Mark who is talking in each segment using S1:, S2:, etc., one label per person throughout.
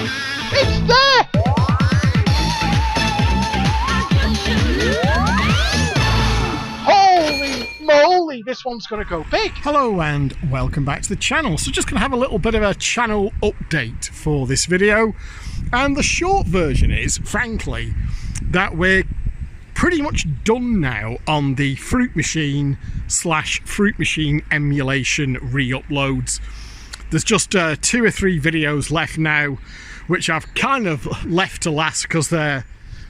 S1: It's there! Holy moly, this one's going to go big.
S2: Hello and welcome back to the channel. So just going to have a little bit of a channel update for this video. And the short version is, frankly, that we're pretty much done now on the Fruit Machine / Fruit Machine emulation re-uploads. There's just 2 or 3 videos left now, which I've kind of left to last because they're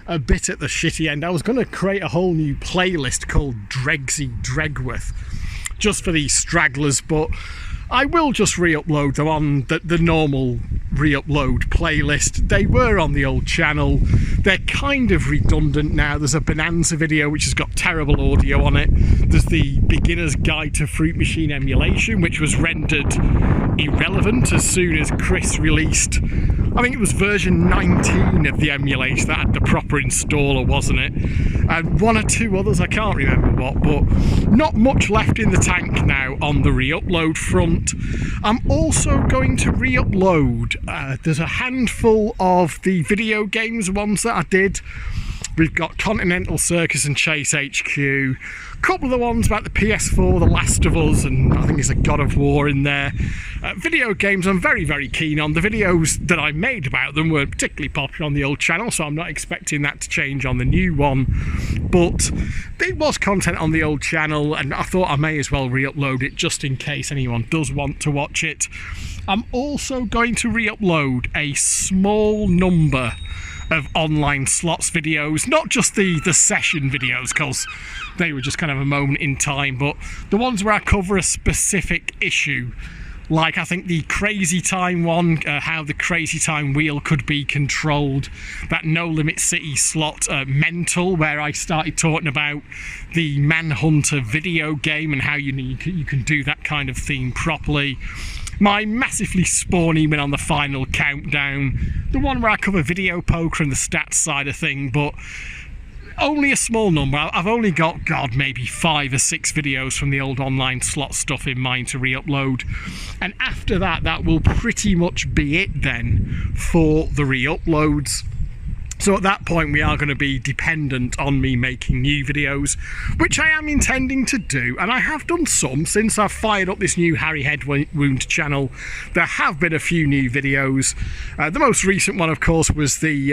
S2: a bit at the shitty end. I was going to create a whole new playlist called Dregsy Dregworth just for these stragglers, but I will just re-upload them on the normal re-upload playlist. They were on the old channel. They're kind of redundant now. There's a Bonanza video which has got terrible audio on it. There's the Beginner's Guide to Fruit Machine Emulation, which was rendered irrelevant as soon as Chris released, I think it was version 19 of the emulator that had the proper installer, wasn't it? And 1 or 2 others, I can't remember what, but not much left in the tank now on the re-upload front. I'm also going to re-upload, there's a handful of the video games ones that I did. We've got Continental Circus and Chase HQ, a couple of the ones about the PS4, The Last of Us, and I think there's a God of War in there. Video games I'm very, very keen on. The videos that I made about them weren't particularly popular on the old channel, so I'm not expecting that to change on the new one. But there was content on the old channel, and I thought I may as well re-upload it just in case anyone does want to watch it. I'm also going to re-upload a small number of online slots videos, not just the session videos, because they were just kind of a moment in time, but the ones where I cover a specific issue, like I think the Crazy Time one, how the Crazy Time wheel could be controlled, that No Limit City slot, Mental, where I started talking about the Manhunter video game and how you can do that kind of theme properly. My massively spawny win on the final countdown, the one where I cover video poker and the stats side of thing, but only a small number. I've only got, God, maybe 5 or 6 videos from the old online slot stuff in mind to re-upload. And after that, that will pretty much be it then for the re-uploads. So at that point, we are going to be dependent on me making new videos, which I am intending to do, and I have done some since I've fired up this new Harry Headwound channel. There have been a few new videos. The most recent one, of course, was the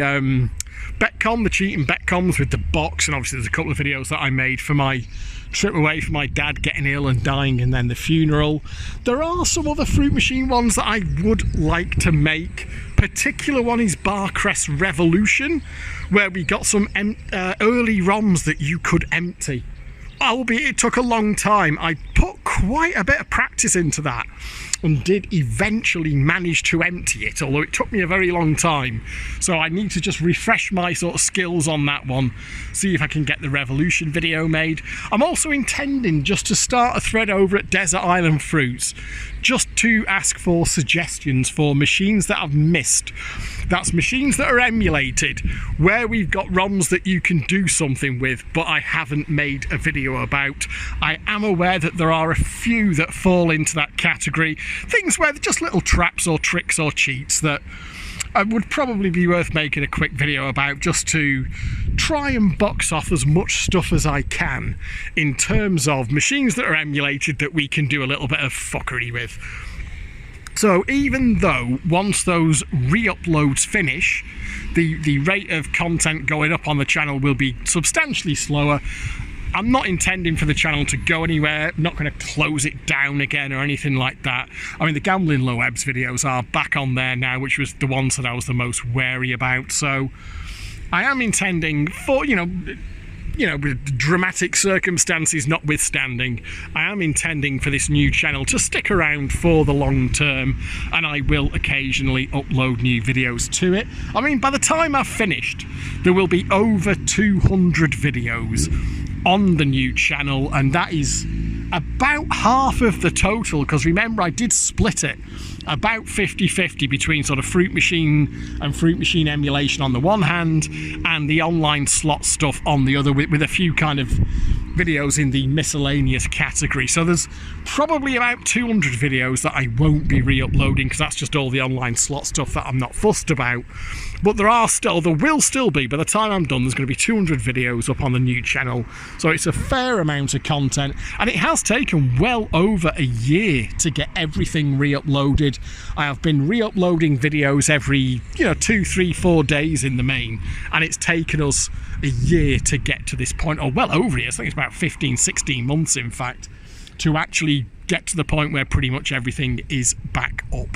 S2: Betcom, the cheating Betcoms with the box, and obviously there's a couple of videos that I made for my trip away from my dad getting ill and dying and then the funeral. There are some other Fruit Machine ones that I would like to make. Particular one is Barcrest Revolution, where we got some early ROMs that you could empty. Albeit it took a long time. I put quite a bit of practice into that and did eventually manage to empty it, although it took me a very long time. So I need to just refresh my sort of skills on that one, see if I can get the Revolution video made. I'm also intending just to start a thread over at Desert Island Fruits, just to ask for suggestions for machines that I've missed. That's machines that are emulated, where we've got ROMs that you can do something with, but I haven't made a video about. I am aware that there are a few that fall into that category. Things where they're just little traps or tricks or cheats that would probably be worth making a quick video about, just to try and box off as much stuff as I can in terms of machines that are emulated that we can do a little bit of fuckery with. So even though once those re-uploads finish, the rate of content going up on the channel will be substantially slower, I'm not intending for the channel to go anywhere. I'm not going to close it down again or anything like that. I mean, the Gambling Low Ebbs videos are back on there now, which was the ones that I was the most wary about. So I am intending for, you know, with dramatic circumstances notwithstanding, I am intending for this new channel to stick around for the long term, and I will occasionally upload new videos to it. I mean, by the time I've finished, there will be over 200 videos on the new channel, and that is about half of the total, because remember, I did split it about 50-50 between sort of Fruit Machine and Fruit Machine emulation on the one hand and the online slot stuff on the other, with a few kind of videos in the miscellaneous category. So there's probably about 200 videos that I won't be re-uploading because that's just all the online slot stuff that I'm not fussed about. But there will still be, by the time I'm done, there's going to be 200 videos up on the new channel. So it's a fair amount of content, and it has taken well over a year to get everything re-uploaded. I have been re-uploading videos every, 2, 3, 4 days in the main, and it's taken us a year to get to this point, or well over a year. I think it's about 15, 16 months, in fact, to actually get to the point where pretty much everything is back up.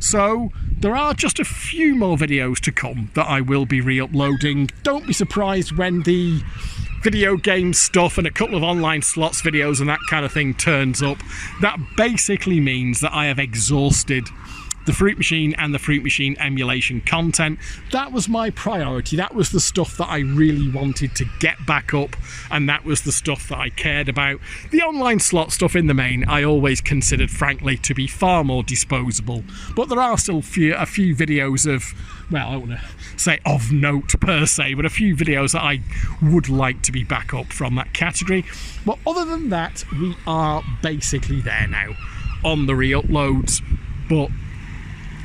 S2: So there are just a few more videos to come that I will be re-uploading. Don't be surprised when the video game stuff and a couple of online slots videos and that kind of thing turns up. That basically means that I have exhausted the Fruit Machine and the Fruit Machine emulation content. That was my priority. That was the stuff that I really wanted to get back up, and that was the stuff that I cared about. The online slot stuff in the main I always considered, frankly, to be far more disposable, but there are still a few videos of, well, I don't want to say of note per se, but a few videos that I would like to be back up from that category. But other than that, we are basically there now on the re-uploads. But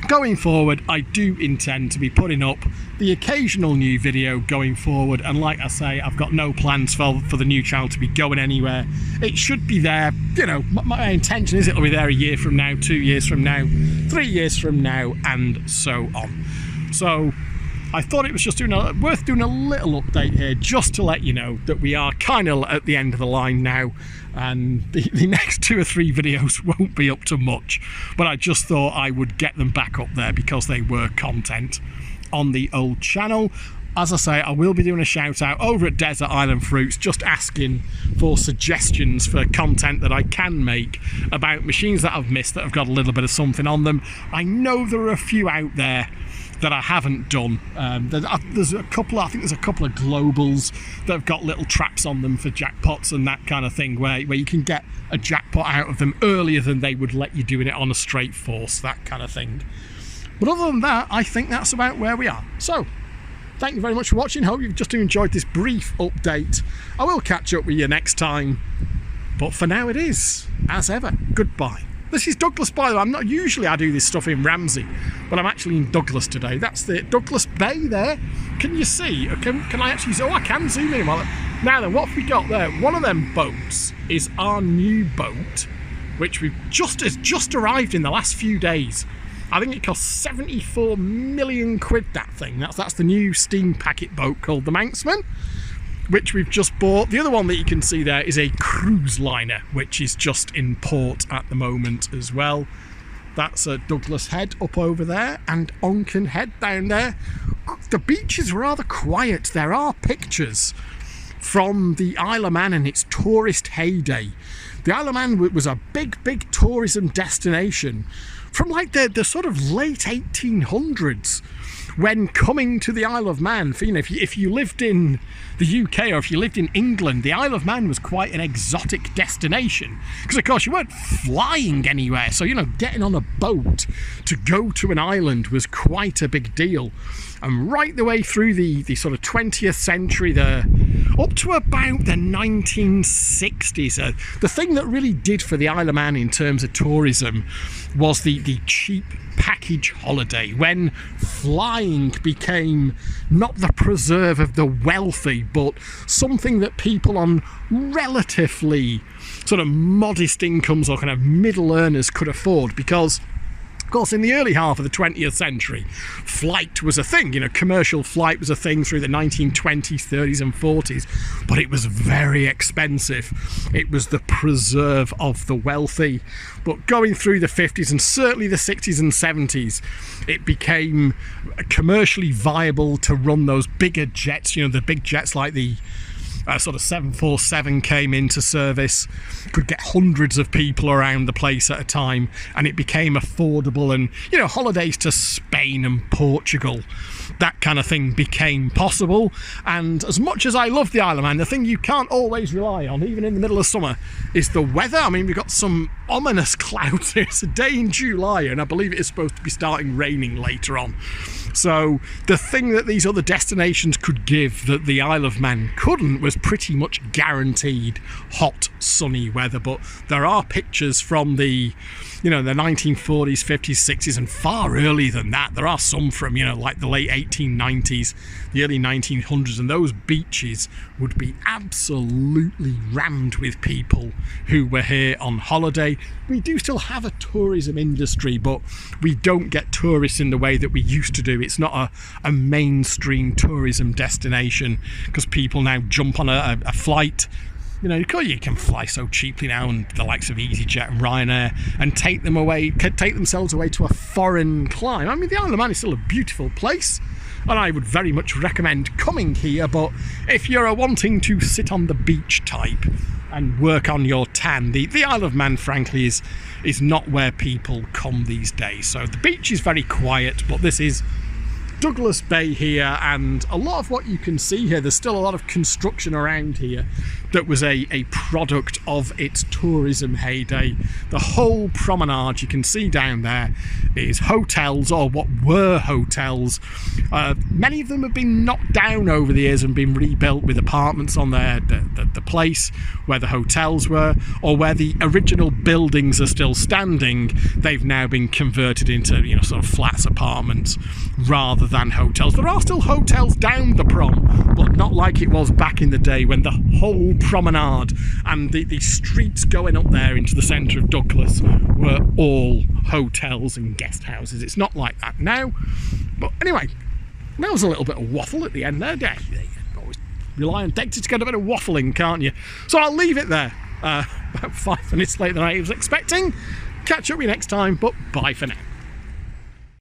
S2: going forward, I do intend to be putting up the occasional new video going forward, and like I say, I've got no plans for the new channel to be going anywhere. It should be there, my intention is it'll be there a year from now, 2 years from now, 3 years from now, and so on. So I thought it was just worth doing a little update here, just to let you know that we are kind of at the end of the line now, and the next 2 or 3 videos won't be up to much, but I just thought I would get them back up there because they were content on the old channel. As I say, I will be doing a shout out over at Desert Island Fruits, just asking for suggestions for content that I can make about machines that I've missed that have got a little bit of something on them. I know there are a few out there that I haven't done. There's a couple, I think there's a couple of globals that have got little traps on them for jackpots and that kind of thing, where you can get a jackpot out of them earlier than they would let you doing it on a straight force, that kind of thing. But other than that, I think that's about where we are. So thank you very much for watching. Hope you've just enjoyed this brief update. I will catch up with you next time, but for now it is, as ever, goodbye. This is Douglas, by the way. I'm not usually, I do this stuff in Ramsey, but I'm actually in Douglas today. That's the Douglas Bay there. Can you see? Can I actually? Oh, I can zoom in. Now then, what have we got there? One of them boats is our new boat, which has just arrived in the last few days. I think it cost 74 million quid, that thing. That's the new steam packet boat called the Manxman, which we've just bought. The other one that you can see there is a cruise liner, which is just in port at the moment as well. That's Douglas Head up over there, and Onken Head down there. The beach is rather quiet. There are pictures from the Isle of Man in its tourist heyday. The Isle of Man was a big tourism destination from like the sort of late 1800s. When coming to the Isle of Man, if you lived in the UK or if you lived in England, the Isle of Man was quite an exotic destination. Because, of course, you weren't flying anywhere. So, getting on a boat to go to an island was quite a big deal. And right the way through the sort of 20th century, up to about the 1960s, the thing that really did for the Isle of Man in terms of tourism was the cheap package holiday, when flying became not the preserve of the wealthy, but something that people on relatively sort of modest incomes or kind of middle earners could afford. Because of course, in the early half of the 20th century, flight was a thing. Commercial flight was a thing through the 1920s, 30s and 40s, but it was very expensive. It was the preserve of the wealthy. But going through the 50s and certainly the 60s and 70s, it became commercially viable to run those bigger jets, the big jets like the sort of 747 came into service, could get hundreds of people around the place at a time, and it became affordable. And holidays to Spain and Portugal, that kind of thing became possible. And as much as I love the Isle of Man, the thing you can't always rely on, even in the middle of summer, is the weather. I mean, we've got some ominous clouds here. It's a day in July, and I believe it is supposed to be starting raining later on. So the thing that these other destinations could give that the Isle of Man couldn't was pretty much guaranteed hot, sunny weather. But there are pictures from the 1940s, 50s, 60s, and far earlier than that. There are some from, like the late 1890s, the early 1900s, and those beaches would be absolutely rammed with people who were here on holiday. We do still have a tourism industry, but we don't get tourists in the way that we used to do. It's not a mainstream tourism destination because people now jump on a flight. You can fly so cheaply now, and the likes of EasyJet and Ryanair, and take themselves away to a foreign clime. I mean, the Isle of Man is still a beautiful place, and I would very much recommend coming here. But if you're wanting to sit on the beach type and work on your tan, the Isle of Man, frankly, is not where people come these days. So the beach is very quiet, but this is Douglas Bay here, and a lot of what you can see here, there's still a lot of construction around here that was a product of its tourism heyday. The whole promenade you can see down there is hotels, or what were hotels. Many of them have been knocked down over the years and been rebuilt with apartments on there. The place where the hotels were, or where the original buildings are still standing, they've now been converted into sort of flats, apartments, rather than hotels. There are still hotels down the prom, but not like it was back in the day when the whole promenade and the streets going up there into the centre of Douglas were all hotels and guest houses. It's not like that now. But anyway, that was a little bit of waffle at the end there. You always rely on Dexter to get a bit of waffling, can't you? So I'll leave it there. About 5 minutes later than I was expecting. Catch up with you next time, but bye for now.